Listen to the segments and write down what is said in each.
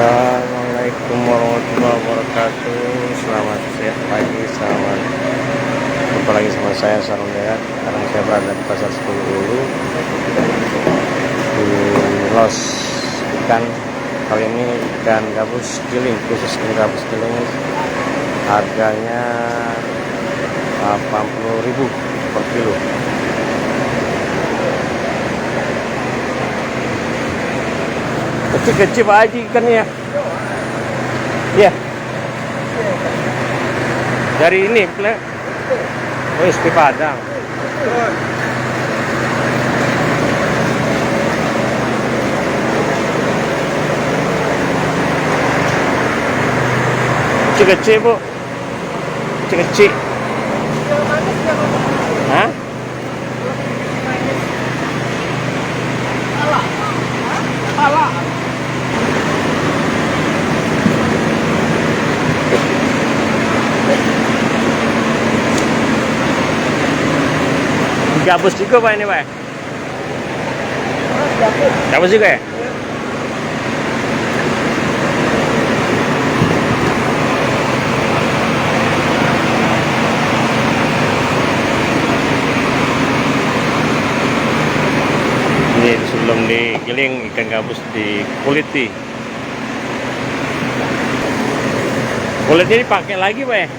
Assalamualaikum warahmatullahi wabarakatuh. Selamat siang, pagi, selamat jumpa lagi sama saya Sarung Dayat. Sekarang saya berada di pasar Sepuluh Ulu di los ikan. Kali ini ikan gabus giling, khusus ikan gabus giling. Harganya 80.000 per kilo. Kecil-kecil Pak Haji ikannya. Ya. Dari ini, oh, SP Padang. Kecil-kecil, Bu. Kecil-kecil. Hah? Pala. Gabus juga Pak ini Pak. Gabus juga ya? Ini sebelum digiling ikan gabus dikuliti. Kulitnya dipakai lagi Pak ya?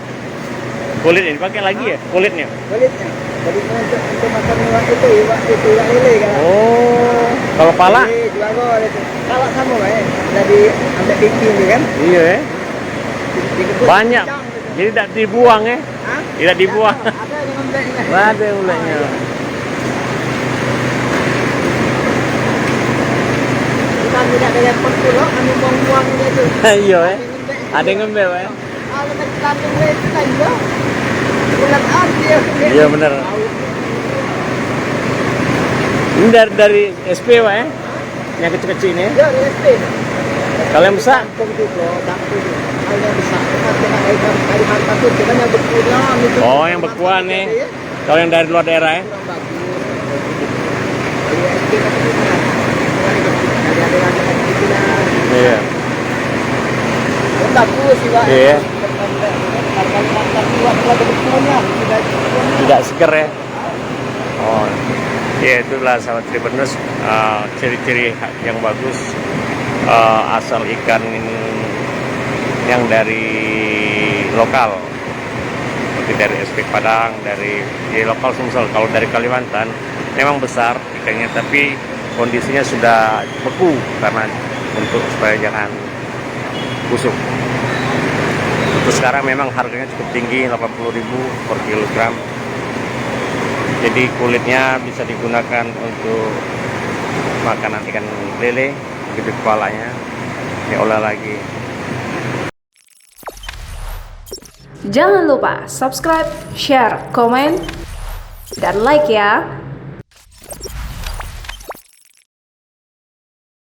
Kulit ini pakai lagi ya? Kulitnya? Kulitnya untuk makan itu lele kan. Oh, kalau pala? Kalau sama Pak ya, jadi ambil bikin kan? Iya ya. Banyak. Jadi tidak dibuang ya? Hah? Tidak dibuang. Ada yang ambilnya. Ada uleknya. Kita tidak ada yang perlu, anu buang-buangnya itu. Iya ya. Ada yang ngambil Pak ya? Kalau kandung itu kan juga. Bukan ambil. Iya benar. Ini dari SP Pak ya? Yang kecil-kecil ini ya? Ya, SP. Kalau yang besar? Kampung juga, dapur. Kalau yang besar, dari Kalimantan itu kan yang bekuan itu. Oh, yang bekuan nih. Kalau yang dari luar daerah ya? Kurang bagus. Dari SP kan itu kan. Ada yang kecilan. Iya. Bagus sih Pak. Iya. Kalimantan juga ada bekuannya. Tidak seger ya? Oh, ya itulah sahabat Tribuners, ciri-ciri yang bagus asal ikan yang dari lokal, seperti dari SP Padang, dari lokal Sumsel. Kalau dari Kalimantan memang besar ikannya, tapi kondisinya sudah beku karena untuk supaya jangan busuk. Untuk sekarang memang harganya cukup tinggi, 80.000 per kilogram. Jadi kulitnya bisa digunakan untuk makanan ikan lele, begitu kepalanya diolah lagi. Jangan lupa subscribe, share, komen, dan like ya.